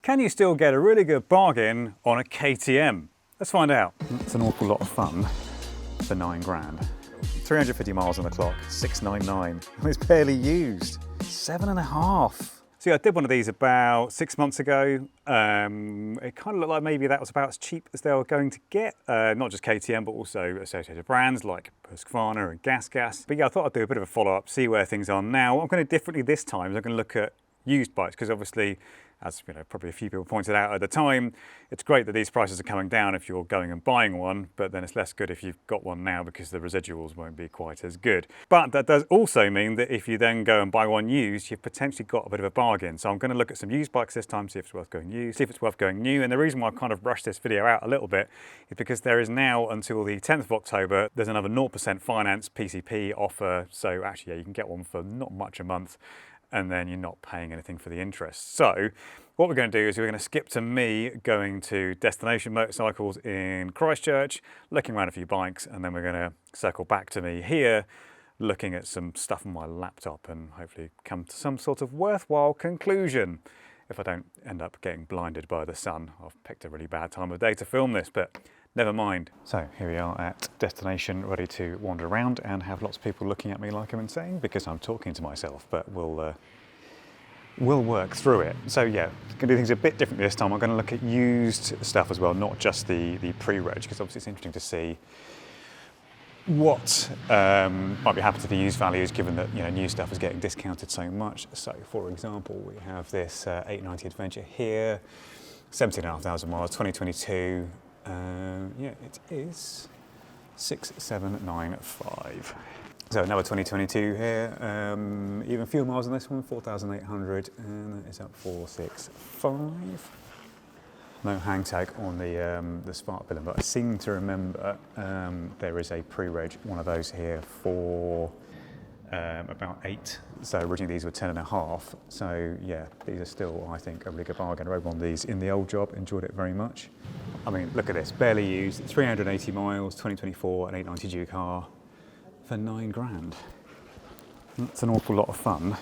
Can you still get a really good bargain on a KTM? Let's find out. It's an awful lot of fun for 9 grand. 350 miles on the clock, 699. It's barely used. 7.5. So yeah, I did one of these about 6 months ago. It kind of looked like maybe that was about as cheap as they were going to get. Not just KTM, but also associated brands like Husqvarna and Gas. But yeah, I thought I'd do a bit of a follow-up, see where things are now. What I'm going to do differently this time is I'm going to look at used bikes, because obviously, as you know, probably a few people pointed out at the time, it's great that these prices are coming down if you're going and buying one, but then it's less good if you've got one now because the residuals won't be quite as good. But that does also mean that if you then go and buy one used, you've potentially got a bit of a bargain. So I'm going to look at some used bikes this time, see if it's worth going used, see if it's worth going new. And the reason why I've kind of rushed this video out a little bit is because there is now until the 10th of October, there's another 0% finance PCP offer. So actually, yeah, you can get one for not much a month, and then you're not paying anything for the interest. So what we're going to do is we're going to skip to me going to Destination Motorcycles in Christchurch, looking around a few bikes, and then we're going to circle back to me here, looking at some stuff on my laptop and hopefully come to some sort of worthwhile conclusion. If I don't end up getting blinded by the sun. I've picked a really bad time of day to film this, but never mind. So here we are at destination, ready to wander around and have lots of people looking at me like I'm insane because I'm talking to myself, but we'll work through it. So yeah, going to do things a bit differently this time. I'm going to look at used stuff as well, not just the pre-reg, because obviously it's interesting to see what might be happening to the used values, given that new stuff is getting discounted so much. So for example, we have this 890 Adventure here, 17,500 miles, 2022. Yeah, it is 6795. So another 2022 here, even fewer miles on this one, 4,800, and that is up 465. No hang tag on the spark billet, but I seem to remember there is a pre-reg one of those here for about 8. So originally these were 10.5. So yeah, these are still, I think, a really good bargain. I rode one of these in the old job, enjoyed it very much. I mean, look at this, barely used, 380 miles, 2024, an 890 Duke R for 9 grand. That's an awful lot of fun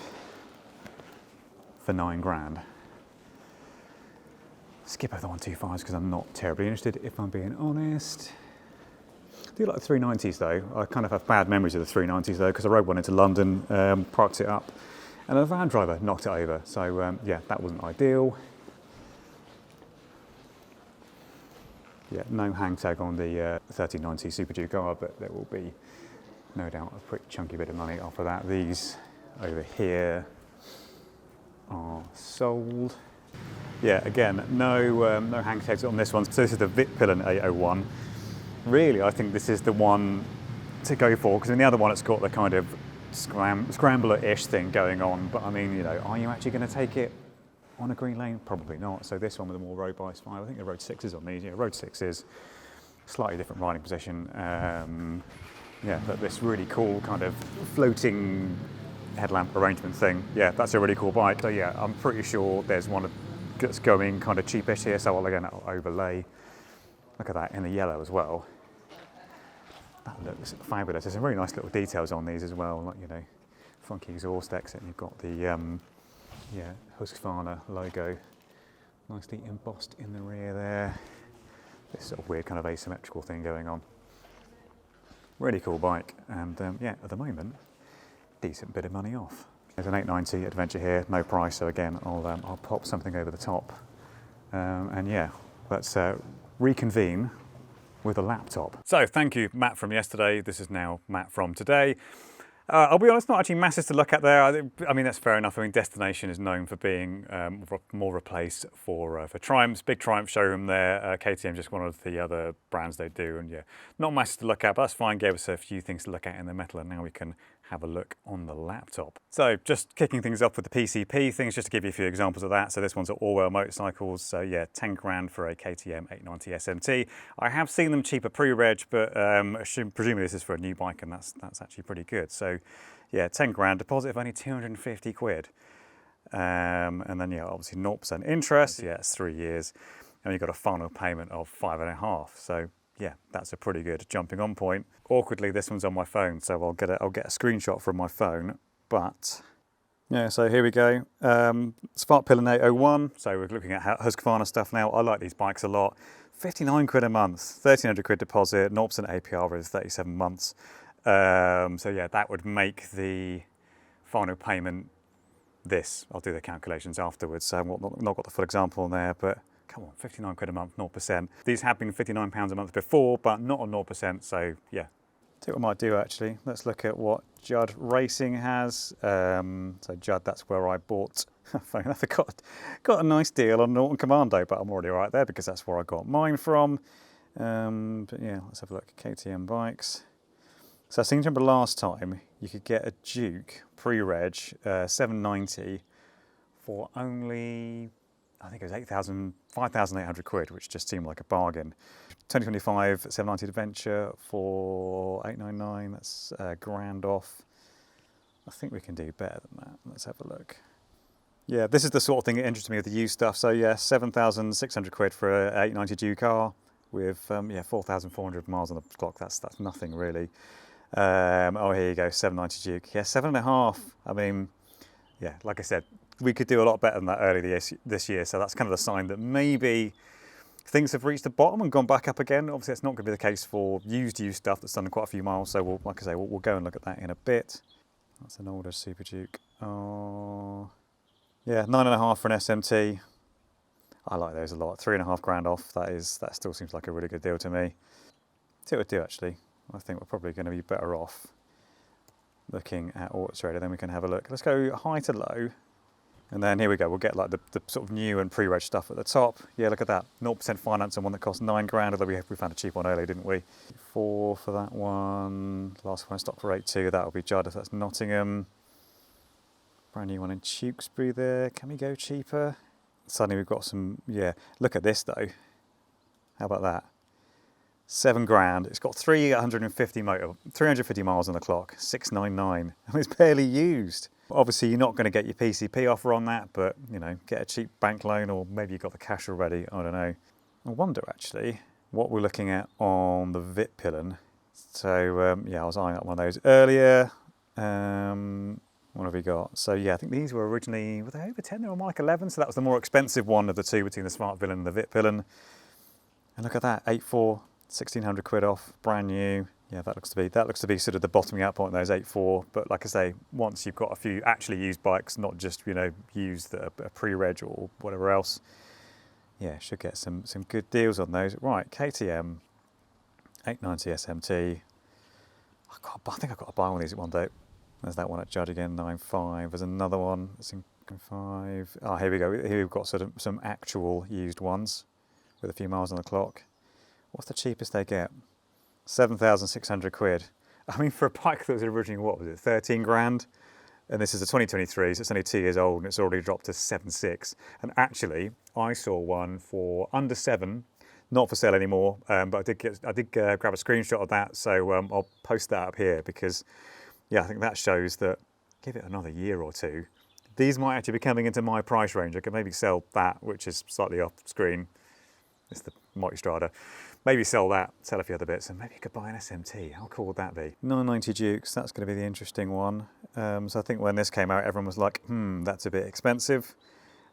for 9 grand. Skip over the 125s because I'm not terribly interested, if I'm being honest. I do like the 390s though. I kind of have bad memories of the 390s though, because I rode one into London, parked it up, and a van driver knocked it over. So yeah, that wasn't ideal. Yeah, no hang tag on the 1390 Super Duke R, but there will be no doubt a pretty chunky bit of money off of that. These over here are sold. Yeah, again, no hang tags on this one. So this is the Vitpillen 801. Really, I think this is the one to go for, because in the other one it's got the kind of scrambler-ish thing going on. But I mean, are you actually going to take it on a green lane? Probably not. So this one with a more road bias 5. I think the road 6s on these. Yeah, road 6s, slightly different riding position. Yeah, but this really cool kind of floating headlamp arrangement thing. Yeah, that's a really cool bike. So yeah, I'm pretty sure there's one that's going kind of cheapish here. So again, I'll overlay. Look at that in the yellow as well. That looks fabulous. There's some really nice little details on these as well, like funky exhaust exit. And you've got the yeah, Husqvarna logo, nicely embossed in the rear there. This sort of weird kind of asymmetrical thing going on. Really cool bike, and yeah, at the moment, decent bit of money off. There's an 890 Adventure here, no price, so again, I'll pop something over the top. And yeah, let's reconvene with a laptop. So thank you, Matt from yesterday. This is now Matt from today. I'll be honest, not actually masses to look at there. I mean, that's fair enough. I mean, Destination is known for being more a place for Triumphs. Big Triumph showroom there. KTM just one of the other brands they do. And yeah, not masses to look at, but that's fine. Gave us a few things to look at in the metal, and now we can have a look on the laptop. So just kicking things off with the PCP things, just to give you a few examples of that. So this one's at Orwell Motorcycles. So yeah, 10 grand for a KTM 890 SMT. I have seen them cheaper pre-reg, but presumably this is for a new bike, and that's actually pretty good. So yeah, 10 grand, deposit of only 250 quid. And then yeah, obviously 0% interest. Yeah, it's 3 years. And you've got a final payment of 5.5. So yeah, that's a pretty good jumping on point. Awkwardly, this one's on my phone, so I'll get a screenshot from my phone, but Yeah, so here we go. Spark Pillar 801. So we're looking at Husqvarna stuff now. I like these bikes a lot. 59 quid a month, 1300 quid deposit, 0% APR is 37 months. So yeah, that would make the final payment this. I'll do the calculations afterwards. So I've not got the full example on there, but come on, 59 quid a month, 0%. These have been £59 a month before, but not on 0%. So yeah. See what I might do actually. Let's look at what Judd Racing has. So Judd, that's where I bought. Funny enough, I got a nice deal on Norton Commando, but I'm already right there because that's where I got mine from. But yeah, let's have a look at KTM bikes. So I seem to remember last time you could get a Duke pre-reg 790 for only, I think it was 5,800 quid, which just seemed like a bargain. 2025 790 Adventure for 899, that's grand off. I think we can do better than that. Let's have a look. Yeah, this is the sort of thing that interests me with the used stuff. So yeah, 7,600 quid for an 890 Duke car with 4,400 miles on the clock. That's nothing really. Oh, here you go, 790 Duke. Yeah, 7.5. I mean, yeah, like I said, we could do a lot better than that early this year. So that's kind of the sign that maybe things have reached the bottom and gone back up again. Obviously, it's not going to be the case for used stuff that's done quite a few miles. So like I say, we'll go and look at that in a bit. That's an older Super Duke. Oh, yeah, 9.5 for an SMT. I like those a lot. 3.5 grand off. That still seems like a really good deal to me. See what we'll do actually. I think we're probably going to be better off looking at Auto Trader. Then we can have a look. Let's go high to low. And then here we go, we'll get like the sort of new and pre-reg stuff at the top. Yeah, look at that, 0% finance on one that cost 9 grand, although we found a cheap one earlier, didn't we? 4 for that one, last one stock for 8.2, that'll be Judd if that's Nottingham. Brand new one in Tewkesbury there, can we go cheaper? Suddenly we've got some, yeah, look at this though. How about that? 7 grand, it's got 350 miles on the clock, 699, it's barely used. Obviously, you're not going to get your PCP offer on that, but, you know, get a cheap bank loan or maybe you've got the cash already, I don't know. I wonder, actually, what we're looking at on the Vitpillen. So, yeah, I was eyeing up one of those earlier. What have we got? So, yeah, I think these were originally, were they over 10? They were more like 11, so that was the more expensive one of the two between the Smart Villain and the Vitpillen. And look at that, 8.4, 1,600 quid off, brand new. Yeah, that looks to be sort of the bottoming out point of those 8.4. But like I say, once you've got a few actually used bikes, not just, you know, used a pre-reg or whatever else, yeah, should get some good deals on those. Right, KTM 890 SMT. I think I've got to buy one of these at one day. There's that one at Judd again, 9.5. There's another one that's in 5. Oh, here we go. Here we've got sort of some actual used ones with a few miles on the clock. What's the cheapest they get? 7,600 quid. I mean, for a bike that was originally, what was it, 13 grand? And this is a 2023, so it's only 2 years old and it's already dropped to 7.6. And actually, I saw one for under 7, not for sale anymore, but I did grab a screenshot of that, so I'll post that up here because, yeah, I think that shows that, give it another year or two, these might actually be coming into my price range. I could maybe sell that, which is slightly off screen. It's the Multistrada. Maybe sell that, sell a few other bits, and maybe you could buy an SMT. How cool would that be? 990 Dukes, that's going to be the interesting one. So I think when this came out, everyone was like, that's a bit expensive.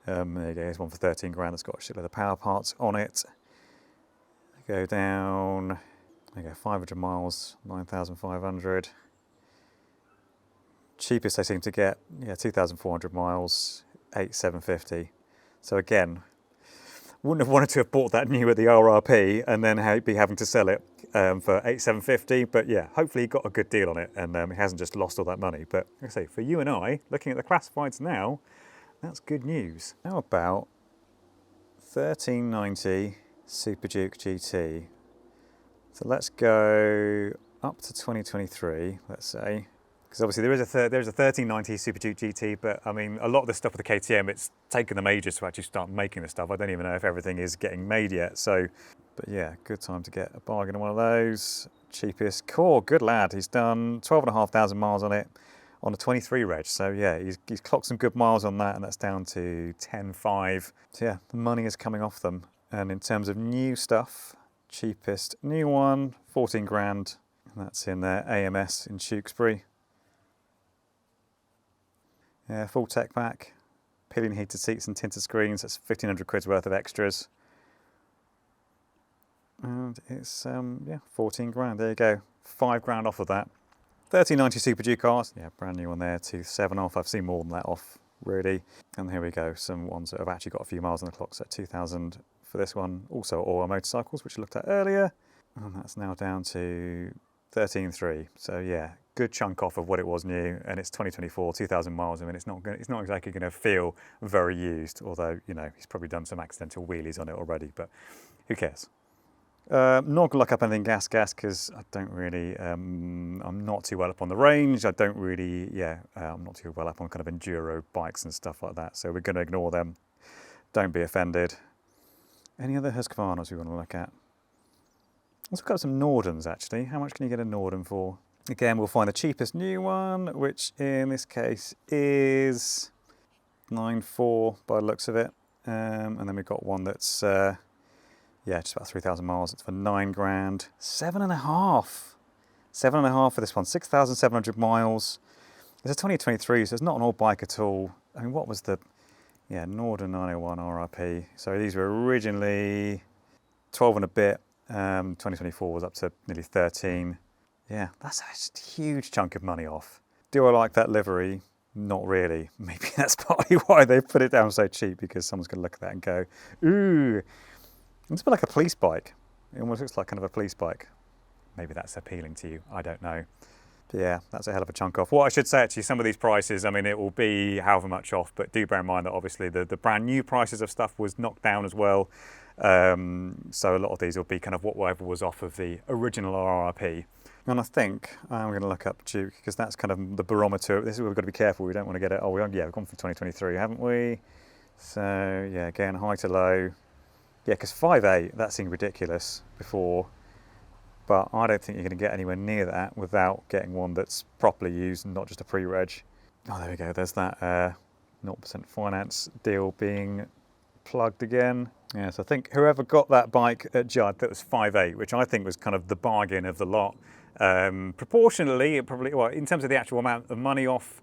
There you go, here's one for 13 grand that's got a shitload of power parts on it. Go down, there you go, 500 miles, 9,500. Cheapest I seem to get, yeah, 2,400 miles, 8,750. So again, wouldn't have wanted to have bought that new at the RRP and then be having to sell it for 8,750. But yeah, hopefully he got a good deal on it and he hasn't just lost all that money. But like I say, for you and I, looking at the classifieds now, that's good news. How about 1390 Super Duke GT? So let's go up to 2023, let's say. Because obviously there's a 1390 Super Duke GT, but I mean, a lot of the stuff with the KTM, it's taken them ages to actually start making the stuff. I don't even know if everything is getting made yet. So, but yeah, good time to get a bargain on one of those. Cheapest, Core, good lad. He's done 12,500 miles on it on a 23 reg. So yeah, he's clocked some good miles on that, and that's down to 10.5. So yeah, the money is coming off them. And in terms of new stuff, cheapest new one, 14 grand. And that's in their AMS in Tewkesbury. Yeah, full tech pack, pillion heated seats and tinted screens. That's 1,500 quid's worth of extras. And it's, yeah, 14 grand. There you go. 5 grand off of that. 1390 Super Duke cars. Yeah, brand new one there. 2,700 off. I've seen more than that off, really. And here we go. Some ones that have actually got a few miles on the clock. So 2,000 for this one. Also Aura motorcycles, which I looked at earlier. And that's now down to 13.3. So yeah, good chunk off of what it was new. And it's 2024, 2,000 miles. I mean, it's not exactly going to feel very used. Although, you know, he's probably done some accidental wheelies on it already. But who cares? Not going to look up anything gas because I don't really, I'm not too well up on the range. I don't really, I'm not too well up on kind of enduro bikes and stuff like that. So we're going to ignore them. Don't be offended. Any other Husqvarnas we want to look at? Let's look at some Nordens actually. How much can you get a Norden for? Again, we'll find the cheapest new one, which in this case is 9.4 by the looks of it. And then we've got one that's, yeah, just about 3,000 miles. It's for 9 grand. 7.5. 7.5 for this one. 6,700 miles. It's a 2023, so it's not an old bike at all. I mean, what was the, yeah, Norden 901 RRP. So these were originally 12 and a bit. 2024 was up to nearly 13. Yeah, that's a huge chunk of money off. Do I like that livery? Not really. Maybe that's partly why they put it down so cheap, because someone's going to look at that and go, ooh. It's a bit like a police bike. It almost looks like kind of a police bike. Maybe that's appealing to you. I don't know. But yeah, that's a hell of a chunk off. What I should say actually, some of these prices, I mean, it will be however much off, but do bear in mind that obviously the brand new prices of stuff was knocked down as well. So a lot of these will be kind of whatever was off of the original RRP. And I think I'm going to look up Duke, because that's kind of the barometer. This is where we've got to be careful. We don't want to get it. Oh, we've gone for 2023, haven't we? So yeah, again, high to low. Yeah, because 5.8, that seemed ridiculous before, but I don't think you're going to get anywhere near that without getting one that's properly used and not just a pre-reg. Oh, there we go. There's that 0% finance deal being plugged again. Yeah, so I think whoever got that bike at Judd, that was 5.8, which I think was kind of the bargain of the lot. Proportionally, it probably, well, in terms of the actual amount of money off,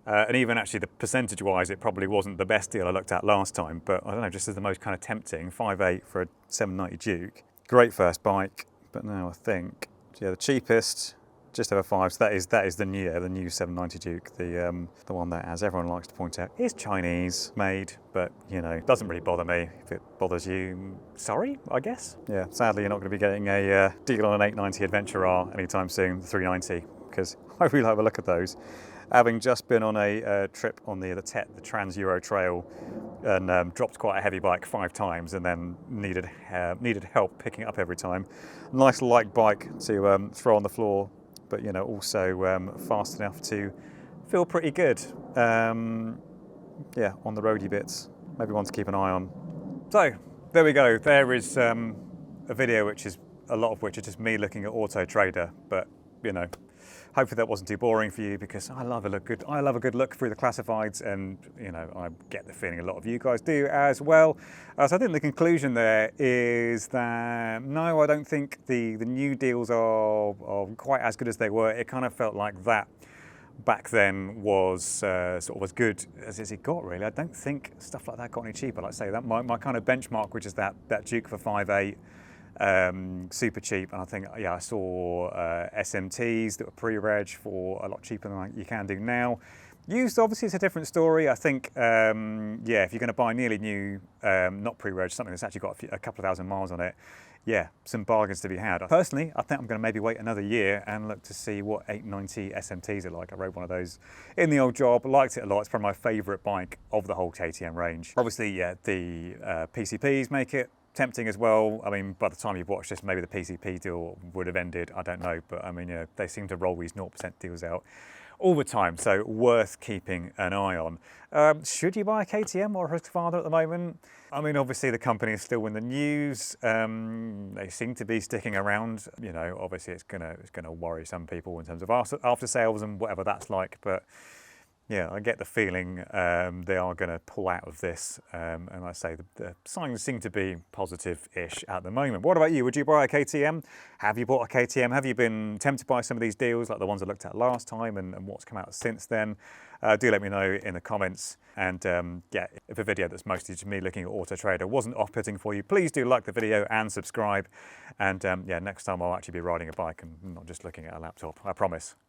and even actually the percentage-wise, it probably wasn't the best deal I looked at last time, but I don't know, just as the most kind of tempting, 5.8 for a 790 Duke. Great first bike, but now I think, yeah, the cheapest, just over 5, so that is the new 790 Duke, the one that, as everyone likes to point out, is Chinese made, but, you know, doesn't really bother me. If it bothers you, sorry, I guess. Yeah, sadly, you're not going to be getting a deal on an 890 Adventure R anytime soon, the 390, because I really like the look of those. Having just been on a trip on the Trans-Euro Trail and dropped quite a heavy bike 5 times and then needed help picking it up every time. Nice light bike to throw on the floor, but you know, also fast enough to feel pretty good. Yeah, on the roady bits. Maybe one to keep an eye on. So there we go. There is a video which is a lot of which is just me looking at Auto Trader, but you know, hopefully that wasn't too boring for you, because I love a good look through the classifieds, and you know, I get the feeling a lot of you guys do as well. So I think the conclusion there is that no, I don't think the new deals are quite as good as they were. It kind of felt like that back then was sort of as good as it got, really. I don't think stuff like that got any cheaper. Like I say, that my kind of benchmark, which is that Duke for 5.8. Super cheap, and I think, yeah, I saw SMTs that were pre-reg for a lot cheaper than you can do now. Used, obviously, it's a different story. I think, yeah, if you're going to buy nearly new, not pre-reg, something that's actually got a couple of thousand miles on it, yeah, some bargains to be had. Personally, I think I'm going to maybe wait another year and look to see what 890 SMTs are like. I rode one of those in the old job, liked it a lot. It's probably my favourite bike of the whole KTM range. Obviously, yeah, the PCPs make it tempting as well. I mean, by the time you've watched this, maybe the PCP deal would have ended. I don't know, but I mean, you know, they seem to roll these 0% deals out all the time, so worth keeping an eye on. Should you buy a KTM or a Husqvarna at the moment? I mean, obviously the company is still in the news. They seem to be sticking around. You know, obviously it's gonna worry some people in terms of after sales and whatever that's like, but Yeah, I get the feeling they are going to pull out of this, and like I say the signs seem to be positive-ish at the moment. What about you? Would you buy a KTM? Have you bought a KTM? Have you been tempted by some of these deals like the ones I looked at last time and what's come out since then? Do let me know in the comments. And yeah, if a video that's mostly just me looking at Auto Trader wasn't off-putting for you, please do like the video and subscribe. And yeah, next time I'll actually be riding a bike and not just looking at a laptop, I promise.